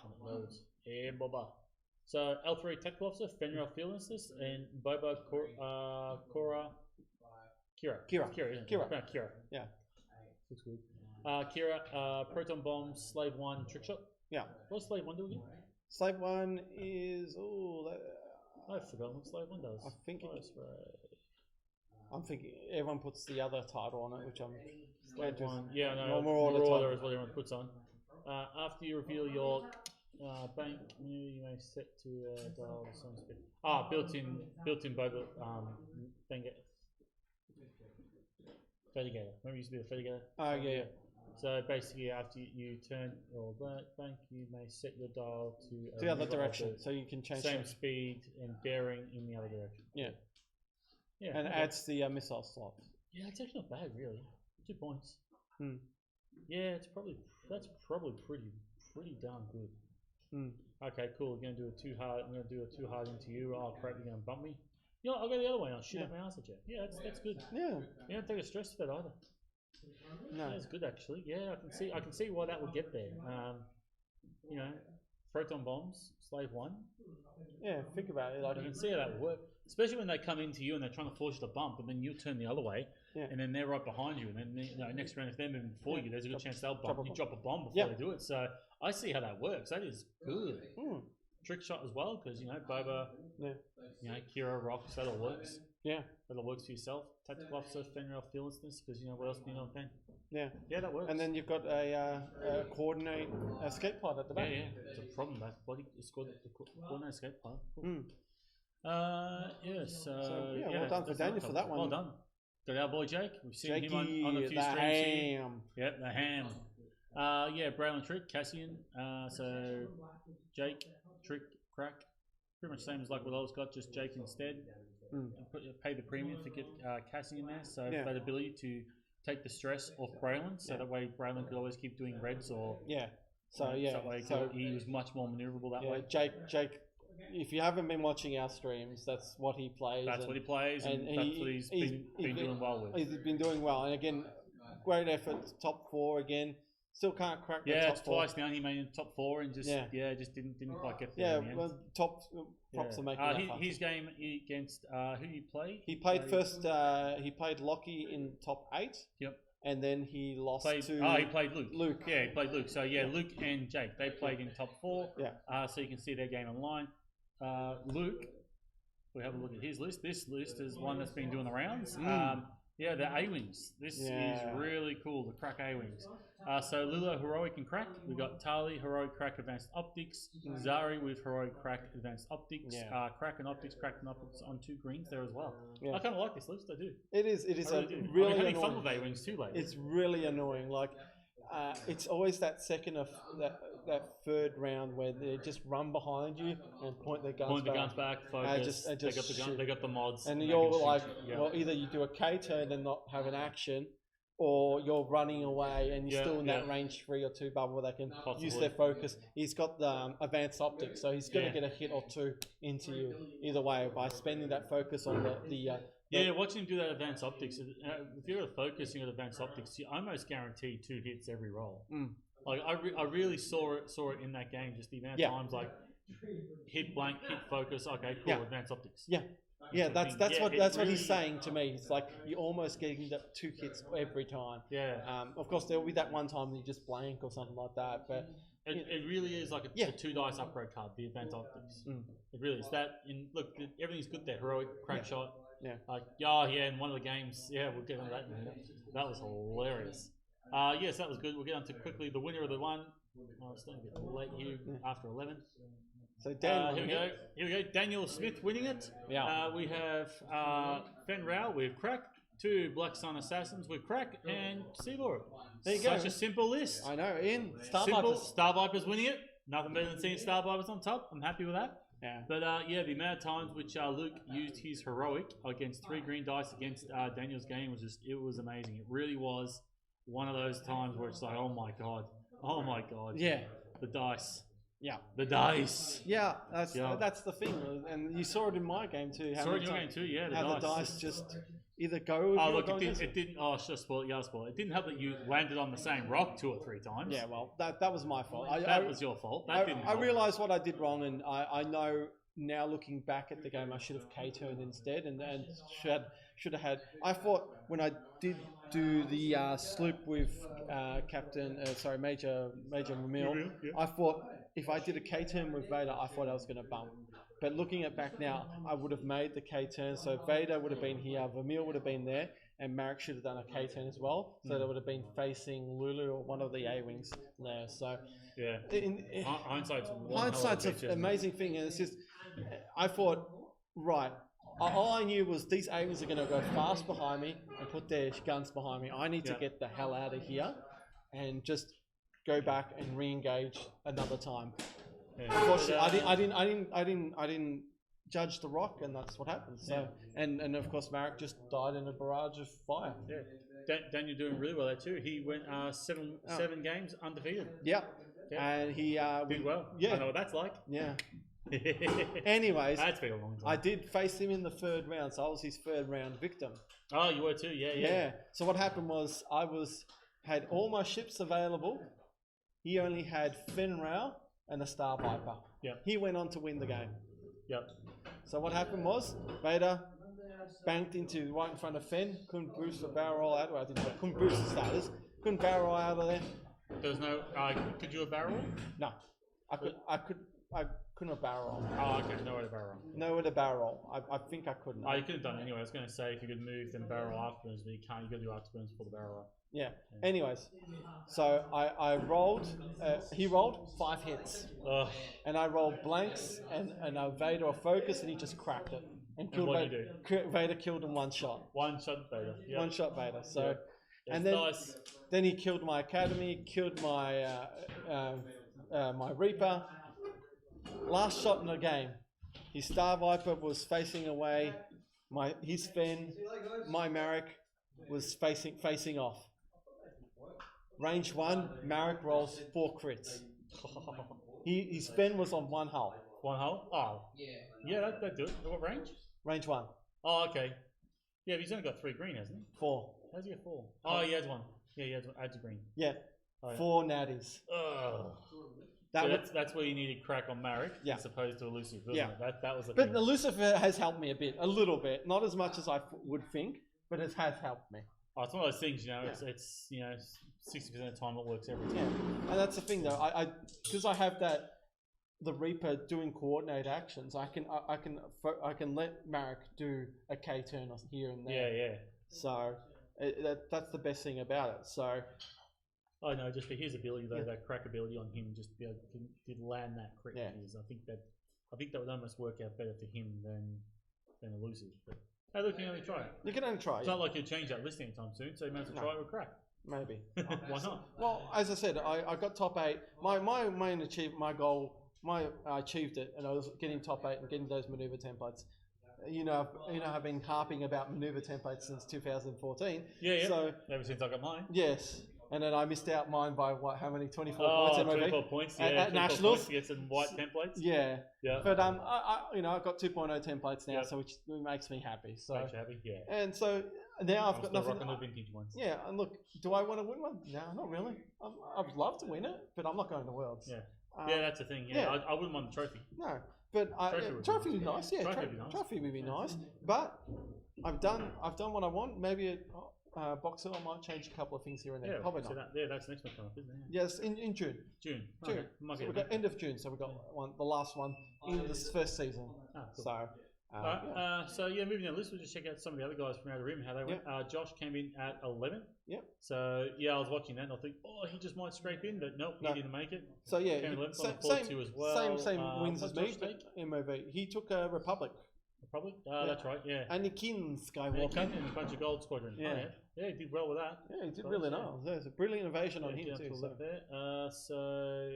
Yeah, Boba. So L3 Tactical Officer, Fenrir Fearlessness, and Boba Kira. Yeah. Looks good. Kira, Proton Bomb, Slave 1, Trick Shot. Yeah. What does Slave 1 do again? Slave 1 is I've forgotten what Slave 1 does. I think I'm thinking everyone puts the other title on it, which I'm Slave 1. Yeah, no, Marauder is what everyone puts on. After you reveal your bank, you may set to dial some speed. Built-in Boba Fatigator. Remember, it used to be the Fatigator. Oh yeah. So basically, after you turn your bank, you may set your dial to the other direction, so you can change same speed and bearing in the other direction. Yeah. Yeah. And it adds the missile slot. Yeah, it's actually not bad, really. 2 points. Yeah, that's probably pretty darn good. Okay, cool. We're gonna do a 2 hard. I'm gonna do a 2 hard into you. Oh crap! You're gonna bump me. I'll go the other way. I'll shoot up my ass at you. Yeah, that's good. Yeah. You don't take a stress to that either. No, that's good actually. Yeah, I can see why that would get there. Proton bombs, Slave 1. Yeah, think about it. Like, I can see how that would work, especially when they come into you and they're trying to force you to bump, and then you turn the other way, and then they're right behind you, and then next round if they're moving before you, there's a good chance they'll bump. You drop a bomb before they do it. So I see how that works. That is good. Trick shot as well, because Boba, Kira rocks. That all works. Yeah, that all works for yourself. Tactical Officer, Fenrir Fearlessness, because what else do you know on Fen? Yeah, that works. And then you've got a coordinate escape pod at the back. Yeah, it's a problem. That body is called the coordinate escape pod. Cool. Well done for Daniel for that one. Well done. Got our boy Jake. We've seen him on a few streams. Yep, the ham. Braylon Trick, Cassian. So Jake, Trick, Crack. Pretty much same as like what I was got, just Jake instead. Pay the premium to get Cassian in there. So that ability to take the stress off Braylon, so that way Braylon could always keep doing reds or So that way he was much more maneuverable that way. Jake, if you haven't been watching our streams, that's what he plays. That's what he plays, and that's what he's been doing well with. He's been doing well, and again, great effort, top 4 again. Still can't crack the top 4. It's twice now he made top 4 and just didn't quite get there. Yeah, well, props are making that his game against who he played? He played first. He played Lockie in top 8. Yep. And then he lost to. He played Luke. Yeah, he played Luke. So Luke and Jake, they played in top 4. Yeah. So you can see their game online. Luke, we have a look at his list. This list is one that's been doing the rounds. The A-Wings. This is really cool, the crack A-Wings. So Lilo Heroic and Crack. We got Tali Heroic Crack Advanced Optics. Zari with Heroic Crack Advanced Optics. Crack and Optics on 2 greens there as well. Yeah. I kind of like this list, I do. It is really having fun with A-Wings too lately. It's really annoying. Like, it's always that second of that third round where they just run behind you and point their guns back. Focus. They got the mods. And you're like, well, either you do a K turn and not have an action, or you're running away and you're still in that range 3 or 2 bubble where they can use their focus. He's got the advanced optics, so he's going to get a hit or 2 into you either way by spending that focus on watching him do that advanced optics. If you're focusing on advanced optics, you almost guarantee 2 hits every roll. Like I really saw it in that game. Just the amount of times like hit blank, hit focus. Okay, cool. Advanced optics. That's what he's saying to me. It's like you're almost getting the 2 hits every time. Of course there'll be that one time that you just blank or something like that, but it really is like a 2 dice upgrade card. The advanced optics. It really is that. Look, everything's good there. Heroic crack shot. In one of the games. We'll get into that in a minute. That was hilarious. Yes, that was good. We'll get on to quickly the winner of the one. It's starting to get late here after 11. So Daniel, here we go. Daniel Smith winning it. We have Fen Rao with Crack, 2 Black Sun Assassins with Crack, and Sea Lord. There you go. Such a simple list. I know. Ian, Star Vipers winning it. Nothing better than seeing Star Vipers on top. I'm happy with that. But the amount of times which Luke used his heroic against 3 green dice against Daniel's game was it was amazing. It really was one of those times where it's like, oh my god. Yeah. The dice. Yeah. The dice. Yeah, that's the thing, and you saw it in my game too. Saw it in your game too, The dice just either go. It didn't. Oh, it's just spoiled. It didn't help that you landed on the same rock 2 or 3 times. Yeah, well, that was my fault. That was your fault. I realised what I did wrong, and I know now looking back at the game, I should have K-turned instead, and should have had. I thought when I did do the sloop with Major Ramil, I thought if I did a K-turn with Vader, I thought I was going to bump. But looking at back now, I would have made the K-turn, so Vader would have been here, Vermeil would have been there, and Marek should have done a K-turn as well, so they would have been facing Lulu or one of the A-Wings there. So hindsight's an amazing thing, and it's just, I thought, right, all I knew was these A-Wings are going to go fast behind me and put their guns behind me. I need to get the hell out of here and just go back and re-engage another time. Unfortunately, I didn't judge the rock, and that's what happened. So, and of course, Marek just died in a barrage of fire. Daniel doing really well there too. He went 7 games undefeated. And he did well. I know what that's like. Anyways, that's been a long time. I did face him in the 3rd round, so I was his 3rd round victim. Oh, you were too. Yeah. So what happened was had all my ships available. He only had Fen Rao and a Star Viper. He went on to win the game. So what happened was Vader banked into right in front of Fen, couldn't boost the barrel roll out. Well, couldn't boost the starters, couldn't barrel roll out of there. There's no. Could you have barrel? No, I couldn't have barrel roll. Oh, okay. Nowhere to barrel roll. Nowhere to barrel roll. I think I couldn't. Oh, you could have done it anyway. I was going to say if you could move then barrel roll afterwards, but you can't. You got to do afterwards for the barrel roll. Anyways, so I rolled. He rolled 5 hits, and I rolled blanks and I Vader a focus, and he just cracked it and killed Vader. Vader killed in 1 shot. 1 shot Vader. One shot Vader. So, and then he killed my academy, killed my my Reaper. Last shot in the game, his Star Viper was facing away. His Fen, my Marek. was facing off. Range 1, Marek rolls 4 crits. His Fen was on 1 hull. 1 hull? Oh. Yeah, that do it. What range? Range 1. Oh, okay. Yeah, but he's only got 3 green, hasn't he? 4. How's he get 4? Oh, he has 1. Yeah, he has 1. Adds a green. Yeah. Oh, yeah. 4 natties. Ugh. So that's where you needed crack on Marek as opposed to Elusive, wasn't it? That was the But thing. Elusive has helped me a little bit. Not as much as I would think, but it has helped me. Oh, it's one of those things, it's 60% of the time it works every time. Yeah, and that's the thing though. Because I have the Reaper doing coordinate actions. I can let Marek do a K turn here and there. Yeah. So that's the best thing about it. So. Oh no, just for his ability though, that crack ability on him, just to be able to land that crit. Yeah. I think that would almost work out better for him than Elusive. But hey, look, you can only try it. You can only try. It's not like you'll change that list anytime soon, so you might as well try it with crack. Maybe. Why not? Well, as I said, I got top 8. My main my goal, I achieved it, and I was getting top 8 and getting those maneuver templates. I've been harping about maneuver templates since 2014. Yeah. So ever since I got mine. Yes. And then I missed out mine by how many? 24 points. 24 points. Yeah, at Nationals. To get some white templates. Yeah. Yeah. But I've got 2.0 templates now, so which makes me happy. So. Makes you happy. Yeah. And so now I've got nothing. Rocking the vintage ones. Yeah, and look, do I want to win one? No, not really. I would love to win it, but I'm not going to Worlds. Yeah. Yeah, that's the thing. Yeah, I wouldn't want the trophy. No, but trophy would be nice. Yeah, trophy would be nice. But I've done what I want. Maybe Boxer, I might change a couple of things here and there. Yeah, probably not. That's the next one coming up, isn't it? Yes, in June. June. June. Okay. So we've got end of June. So we've got the last one in this first season. Cool. So. Moving down the list, we'll just check out some of the other guys from out of the room, how they went. Josh came in at 11. Yep. So, I was watching that and I think, he just might scrape in, but nope, he didn't make it. So, yeah, came 11th on the 4-2 as well. Same wins as me, but MOV. He took a Republic. Republic? That's right, yeah. Anakin Skywalker. And a bunch of Gold Squadron. Yeah. He did well with that. Yeah, he did really well. There's a brilliant innovation on him too. So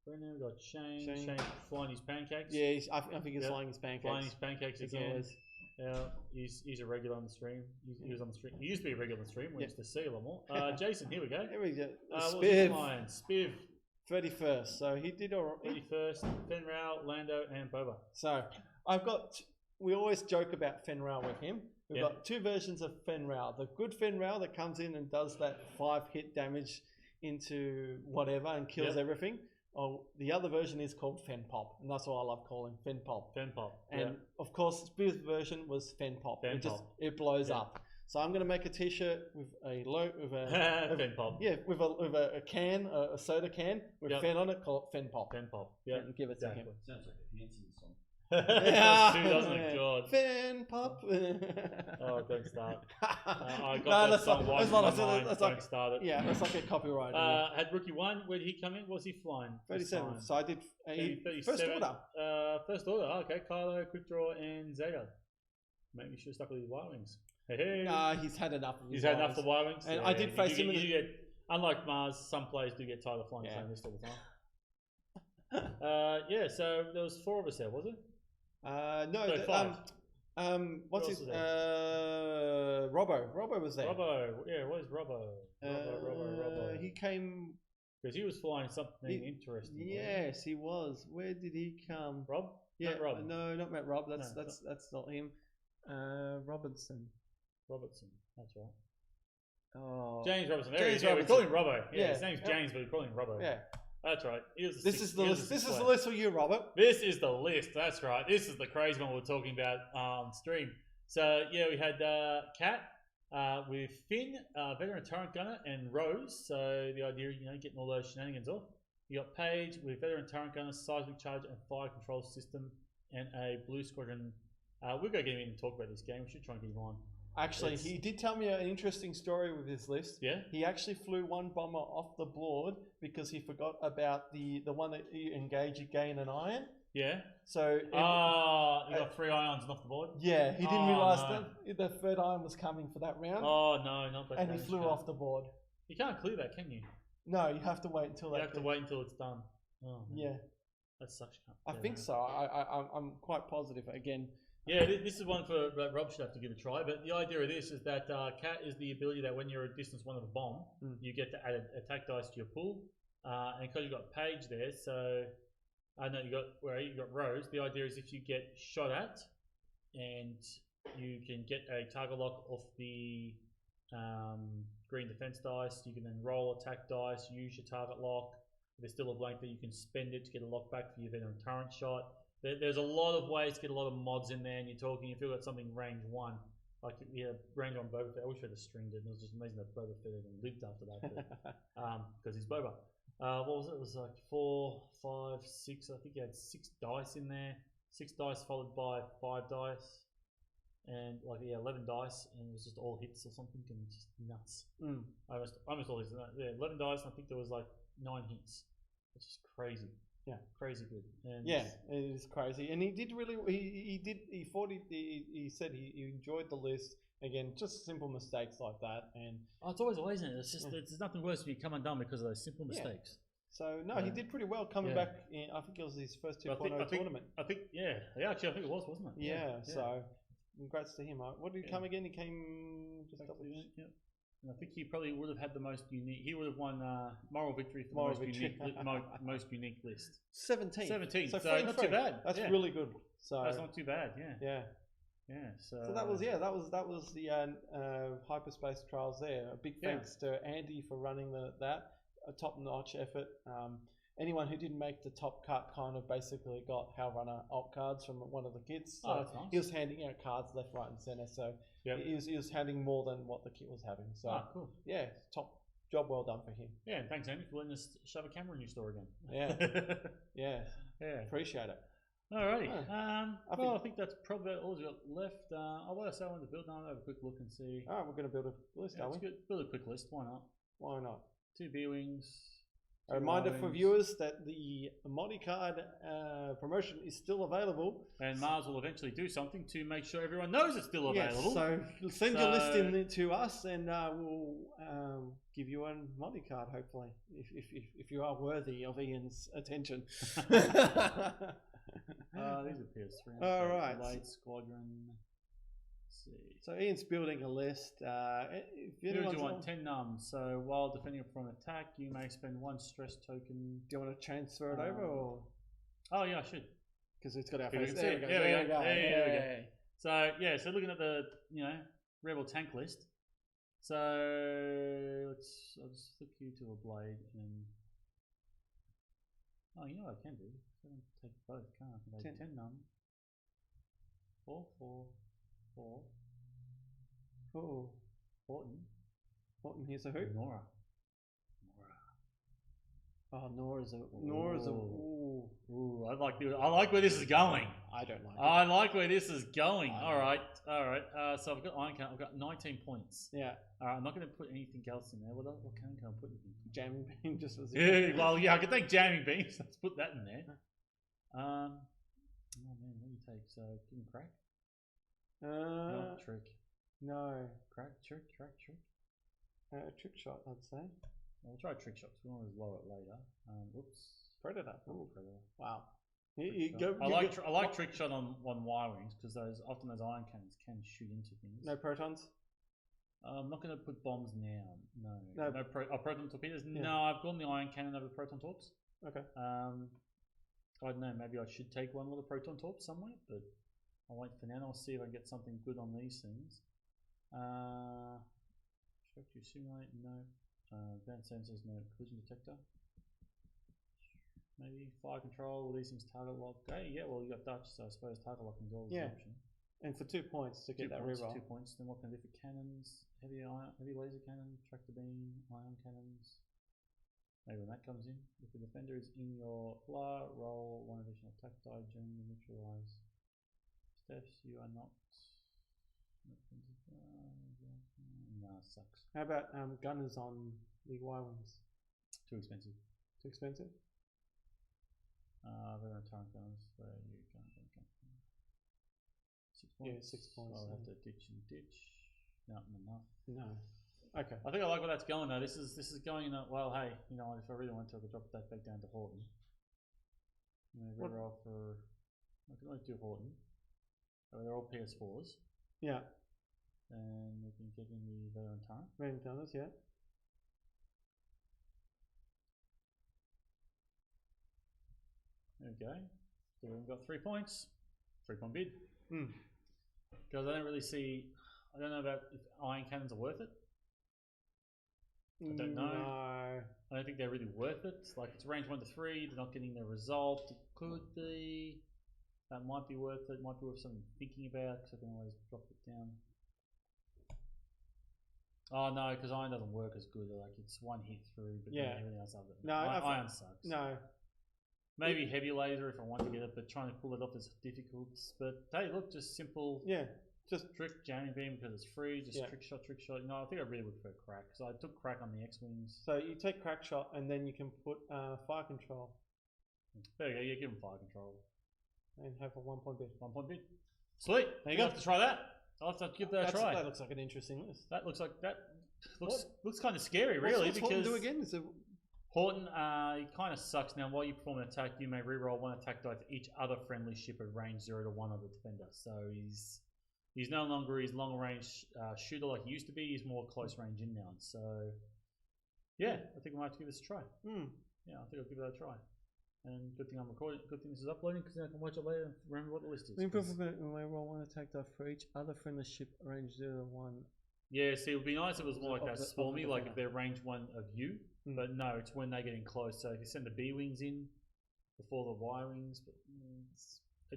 Brendan, we got Shane flying his pancakes. Yeah, I think he's flying his pancakes. Flying his pancakes again. Yeah, he's a regular on the stream. He was on the stream. He used to be a regular on the stream. We used to see a lot more. Jason, here we go. Here we go. Spiv. 31st. So he did all right. 31st. Fenrau, Lando, and Boba. So we always joke about Fenrau with him. We've got 2 versions of Fenrau. The good Fenrau that comes in and does that 5-hit damage into whatever and kills everything. Oh, the other version is called Fen Pop, and that's what I love calling Fen Pop. Fen Pop. And of course, Spear's version was Fen Pop. It blows up. So I'm going to make a T-shirt with a Fen Pop. Yeah, with a can, a soda can with Fen on it, call it Fen Pop. Fen Pop. Yeah, and give it to him. Sounds like a Hanson song. Doesn't it? God. Fen Pop. Oh, don't start. I got that song right in my mind. Don't start it. Yeah, that's like a copyright. Had Rookie 1, where did he come in? Was he flying? 37. So I did 37. first order. First order. Okay, Kylo, Quick Draw, and Zeta. Maybe you should have stuck with his Y Wings. Hey. He's had enough of He's had enough of the Y Wings. And I did face him. Unlike Mars, some players do get tired of flying the same list all the time. So there was 4 of us there, was it? No, 5. What's his? Robbo. Robbo was there. Robbo. Yeah, where's Robbo? Robbo. He came because he was flying something interesting. Yes, he was. Where did he come? Rob? Yeah, Matt Rob. No, not Matt Rob. That's not him. Robertson. That's right. Oh, James Robertson. James we Robertson. call him Robbo. Yeah, his name's James, but we call him Robbo. Yeah. That's right. This is the list. This is the list for you, Robert. This is the list. That's right. This is the crazy one we were talking about on stream. So we had Kat with Finn, veteran turret gunner, and Rose. So the idea, getting all those shenanigans off. You got Paige with veteran turret gunner, seismic charge, and fire control system, and a blue squadron. We're going to get him in and talk about this game. We should try and get him on. Actually, he did tell me an interesting story with his list. Yeah. He actually flew one bomber off the board because he forgot about the one that you engage, you gain an iron. Yeah. So. You got 3 ions off the board. Yeah, he didn't realise that the 3rd iron was coming for that round. Oh no, not that. And he flew off the board. You can't clear that, can you? No, you have to wait until. You have to wait until it's done. Oh, yeah. That sucks. I think so. I'm quite positive. Again, Yeah, this is one for Rob should have to give a try. But the idea of this is that Cat is the ability that when you're a distance one of a bomb, you get to add an attack dice to your pool. And because you've got Paige there, so I know you got Rose. The idea is if you get shot at, and you can get a target lock off the green defense dice, you can then roll attack dice, use your target lock. If there's still a blank there, you can spend it to get a lock back for your veteran turret shot. There's a lot of ways to get a lot of mods in there, and you're talking, if you've got something range 1, like range 1 Boba Fett, I wish we had a stringed it, and it was just amazing that Boba Fett even lived after that, because he's Boba. What was it? It was like 4, 5, 6, I think he had 6 dice in there, 6 dice followed by 5 dice, and 11 dice, and it was just all hits or something, and just nuts. Almost all hits. Yeah, 11 dice, and I think there was like 9 hits, which is crazy. Yeah, crazy good. And yeah, it is crazy, and he did really. He said he enjoyed the list. Again, just simple mistakes like that, and it's always isn't it? It's just there's nothing worse when you come undone because of those simple mistakes. So no, he did pretty well coming back. I think it was his first 2.0 tournament. I think actually I think it was, wasn't it? Yeah. So congrats to him. What did he come again? He came just double. Yeah. And I think he probably would have had the most unique. He would have won moral victory for moral the most unique list. 17. So not too bad. That's really good. So that's not too bad. Yeah. So that was the hyperspace trials there. A big thanks to Andy for running that. A top-notch effort. Anyone who didn't make the top cut kind of basically got Hell Runner alt cards from one of the kids. So that's nice. He was handing out cards left, right, and center. So he was handing more than what the kid was having. So cool. Yeah, top job well done for him. Yeah, and thanks Andy for letting us shove a camera in your store again. Yeah. Appreciate it. Alrighty. I think that's probably all we've got left. What else I wanted to build? I'll have a quick look and see. All right, we're going to build a list, are we? Build a quick list. Why not? Why not? 2 B-Wings. A reminder for viewers that the Modi card promotion is still available. And Mars will eventually do something to make sure everyone knows it's still available. So send your list in to us, and we'll give you a Modi card, hopefully, if you are worthy of Ian's attention. These are PS3. All right. Light Squadron. Let's see. So Ian's building a list. You want 10 numbs. So while defending from attack, you may spend 1 stress token. Do you want to transfer it over, or? Oh yeah, I should. Because it's got our face. There we go. There we go. So looking at the Rebel tank list. So I'll just flick you to a blade and. Oh, you know what I can do? I can take both, can't I? 10 num. 4, 4, 4. Oh. Horton. Here's a who? Nora. Oh, Nora's a. Ooh, I like where this is going. I don't like it. I like where this is going. All right. So I've got Iron Cannon. I've got 19 points. Yeah. All right. I'm not going to put anything else in there. What cannon can I put in? Jamming beam just was. I could take jamming beams. Let's put that in there. Oh man, what do you take? So give him crack. Not trick. No. Crack, trick. Trick shot, I'd say. We'll try trick shots. We want to lower it later. Whoops. Predator. Predator. Wow. I like trick shot on Y-wings because often those iron cannons can shoot into things. No protons. I'm not going to put bombs now. No. Proton torpedoes. Yeah. No, I've gone the iron cannon over proton torps. Okay. I don't know. Maybe I should take one with a proton torp somewhere, but I'll wait for now. I'll see if I can get something good on these things. Structure simulate. No. Advanced sensors, no. Collision detector. Maybe fire control. All these things target lock. Hey, yeah. Well, you got Dutch, so I suppose target lock is always an option. And for 2 points to get that reroll. 2 points. Then what can I do for cannons? Heavy laser cannon, tractor beam, ion cannons. Maybe when that comes in. If the defender is in your FLA, roll 1 additional attack die during the neutralize steps. You are not. No, it sucks. How about gunners on the Y-wings? Too expensive. Too expensive? They're on turret gunners. Where are you going? 6 points. Yeah, 6 points. I'll have to ditch. Not enough. No. Okay. I think I like where that's going though. This is going in well, hey, if I really want to, I could drop that back down to Horton. Reroll for. I can only do Horton. So they're all PS4s. Yeah. And we can get in the veteran time. Veteran Tunnels, yeah. There we go. So we've got 3 points. 3-point bid. Hmm. Because I don't really see. I don't know about if iron cannons are worth it. I don't know. No. I don't think they're really worth it. Like it's range 1 to 3. They're not getting the result. It could be. That might be worth it. Might be worth something thinking about because I can always drop it down. Oh no, because iron doesn't work as good. Like it's one hit through, but Yeah. everything else other. No, iron sucks. No. Maybe heavy laser if I want to get it, but trying to pull it off is difficult. But hey, look, just simple. Yeah. Just trick jamming beam because it's free. Just Yeah. trick shot, trick shot. No, I think I really would prefer crack. So I took crack on the X Wings. so you take crack shot and then you can put fire control There you go. Yeah, give them fire control. and have a 1-point bid. 1-point bid. Sweet. There you go. I'll have to try that. I'll have to give that a try. That looks like an interesting list. That looks looks kind of scary, really. What's Horton because do again? Is it Horton, it kind of sucks. Now, while you perform an attack, you may reroll 1 attack die for each other friendly ship at range 0 to 1 of the defender. So he's no longer his long range shooter like he used to be. He's more close range in now. So yeah, I think I might have to give this a try. Yeah, I think I'll give that a try. And good thing I'm recording. Good thing this is uploading because then I can watch it later and remember what the list is. we roll 1 attack die for each other friendly ship range 0 to 1. Yeah, see, it would be nice if it was more like that Swarmy, like defender. if they're range 1 of you. But no, it's when they're getting close. So if you send the B wings in before the Y wings, but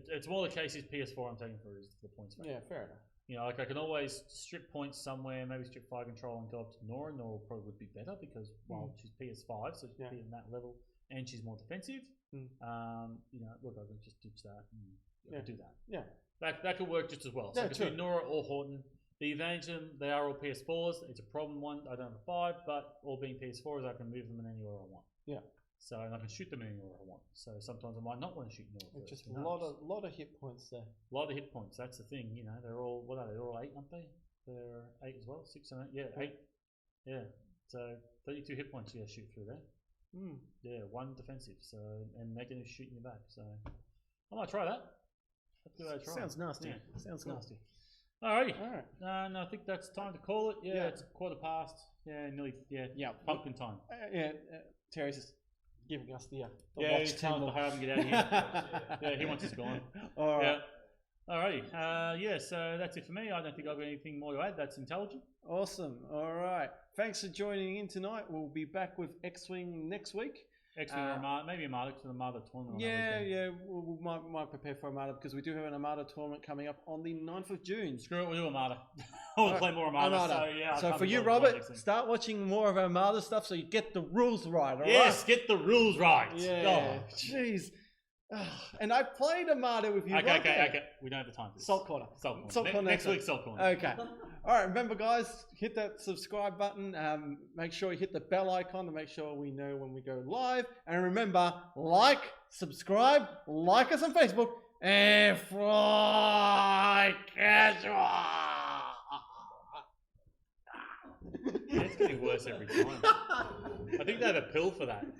it's more the case is PS4 I'm taking for is the points. Yeah, fair enough. You know, like I can always strip points somewhere, maybe strip fire control and go up to Nora. Nora probably would be better because she's PS5, so she'd be in that level, and she's more defensive. You know, look, I can just ditch that and I could do that. Yeah, that could work just as well. So I could do Nora or Horton. The advantage of them, they are all PS4s. It's a problem one. I don't have a 5, but all being PS4s, I can move them in any order I want. Yeah. So and I can shoot them in any order I want. So sometimes I might not want to shoot Nora. It's just a lot of hit points there. A lot of hit points. That's the thing. You know, they're all what are they? They're all 8, aren't they? They're 8 as well. 6 and 8. Yeah, 8. Yeah. So 32 hit points. Yeah, shoot through there. Yeah, 1 defensive. So and they can shoot in your back. So I might try that. Let's give that a try. Sounds nasty. Yeah. Sounds nasty. Alrighty. Alright. No, I think that's time to call it. Yeah, it's 1:15. Yeah, nearly. Yeah, pumpkin time. Terry's just giving us the yeah, watch he's telling us to hurry up and get out of here. Yeah, he wants us gone. Alright. Yeah. Alrighty. Yeah, so that's it for me. I don't think I've got anything more to add. That's intelligent. Awesome. Alright. Thanks for joining in tonight. We'll be back with X Wing next week. X Wing Armada, maybe Armada to the Armada tournament. Yeah. We might prepare for Armada because we do have an Armada tournament coming up on the 9th of June. Screw it, we'll do Armada. We'll play more Armada. So for you, Robert, start watching more of Armada stuff so you get the rules right. Yes, get the rules right. Yeah. Jeez. And I played Armada with you. Okay. We don't have the time for this. Salt Corner. Next week, Salt Corner. Okay. All right. Remember, guys, hit that subscribe button. Make sure you hit the bell icon to make sure we know when we go live. And remember, like, subscribe, like us on Facebook, and fly casual. It's getting worse every time. I think they have a pill for that.